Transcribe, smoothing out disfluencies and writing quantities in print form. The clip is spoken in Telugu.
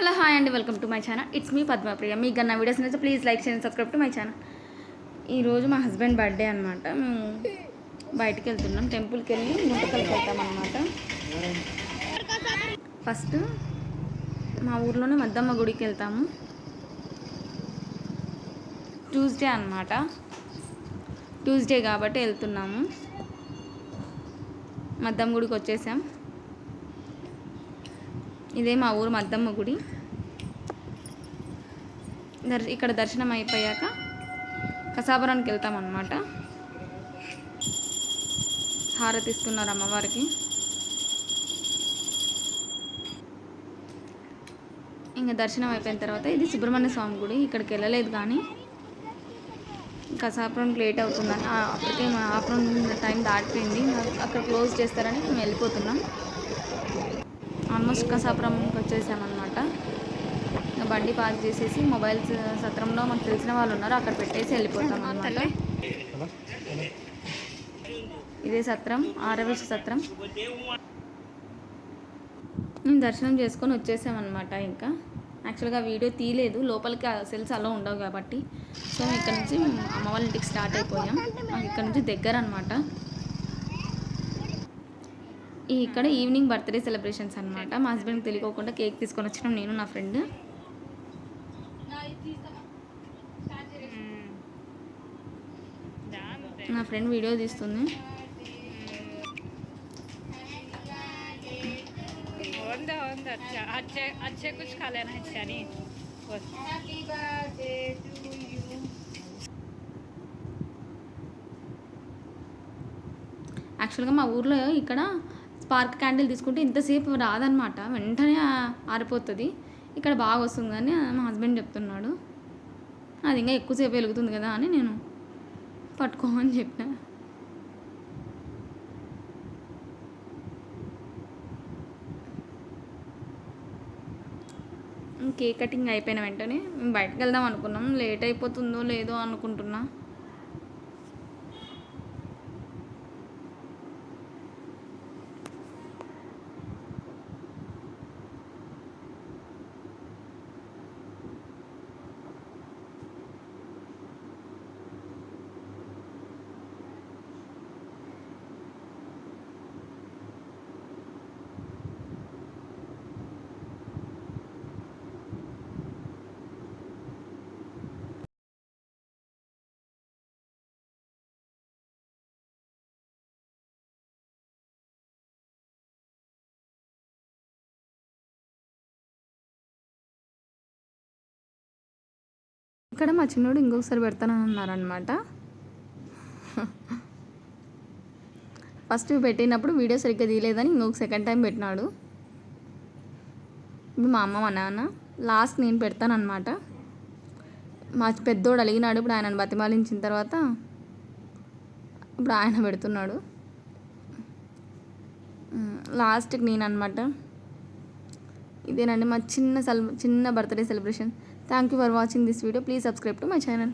హలో హాయ్ అండి, welcome to my channel. It's me Padmapriya. మీకు నా వీడియోస్ నచ్చితే ప్లీజ్ లైక్ చేయండి, సబ్స్క్రైబ్ టు మై ఛానల్. ఈరోజు మా హస్బెండ్ బర్త్డే అనమాట. మేము బయటికి వెళ్తున్నాం, టెంపుల్కి వెళ్ళి గుంటకల్కి వెళ్తాం అనమాట. ఫస్ట్ మా ఊర్లోనే మద్దమ్మ గుడికి వెళ్తాము. ట్యూస్డే అనమాట, ట్యూస్డే కాబట్టి వెళ్తున్నాము. మద్దమ్మ గుడికి వచ్చేసాం. ఇదే మా ఊరు మద్దమ్మ గుడి. ఇక్కడ దర్శనం అయిపోయాక కసాపురానికి వెళ్తాం అన్నమాట. హారతి ఇస్తున్నారు అమ్మవారికి. ఇంకా దర్శనం అయిపోయిన తర్వాత ఇది సుబ్రహ్మణ్య స్వామి గుడి. ఇక్కడికి వెళ్ళలేదు, కానీ కసాపురానికి లేట్ అవుతుందని అప్పటికే మా ఆఫ్టర్నూన్ టైం దాటిపోయింది. అక్కడ క్లోజ్ చేస్తారని మేము వెళ్ళిపోతున్నాం. ఆల్మోస్ట్ కసాపురంకి వచ్చేసామన్నమాట. ఇంకా బండి పార్క్ చేసేసి మొబైల్స్ సత్రంలో మాకు తెలిసిన వాళ్ళు ఉన్నారు, అక్కడ పెట్టేసి వెళ్ళిపోతాం అన్నమాట. ఇదే సత్రం, ఆరవేశ సత్రం. మేము దర్శనం చేసుకొని వచ్చేసామన్నమాట. ఇంకా యాక్చువల్గా వీడియో తీయలేదు, లోపలికి సెల్స్ అలా ఉండవు కాబట్టి. సో ఇక్కడ నుంచి అమ్మ వాళ్ళ ఇంటికి స్టార్ట్ అయిపోయాం. మాకు ఇక్కడ నుంచి దగ్గర అనమాట. ఇక్కడ ఈవినింగ్ బర్త్డే సెలబ్రేషన్స్ అనమాట. మా హస్బెండ్కి తెలియకోకుండా కేక్ తీసుకొని వచ్చినాం, నేను నా ఫ్రెండ్. నా ఫ్రెండ్ వీడియో తీస్తుంది. యాక్చువల్గా మా ఊర్లో ఇక్కడ స్పార్క్ క్యాండిల్ తీసుకుంటే ఇంతసేపు రాదనమాట, వెంటనే ఆరిపోతుంది. ఇక్కడ బాగా వస్తుంది కానీ మా హస్బెండ్ చెప్తున్నాడు అది ఇంకా ఎక్కువసేపు వెలుగుతుంది కదా అని నేను పట్టుకోమని చెప్పిన. కేక్ కటింగ్ అయిపోయిన వెంటనే మేము బయటకు వెళ్దాం అనుకున్నాం. లేట్ అయిపోతుందో లేదో అనుకుంటున్నా. ఇక్కడ మా చిన్నోడు ఇంకొకసారి పెడతానని అన్నారనమాట. ఫస్ట్ పెట్టినప్పుడు వీడియో సరిగ్గా తీయలేదని ఇంకొక సెకండ్ టైం పెట్టినాడు. ఇప్పుడు మా అమ్మ మా నాన్న, లాస్ట్ నేను పెడతానమాట. మా పెద్దోడు అలిగినాడు. ఇప్పుడు ఆయనను బతిమాలించిన తర్వాత ఇప్పుడు ఆయన పెడుతున్నాడు. లాస్ట్కి నేను అనమాట. ఇదేనండి మా చిన్న birthday celebration. Thank you for watching this video. Please subscribe to my channel.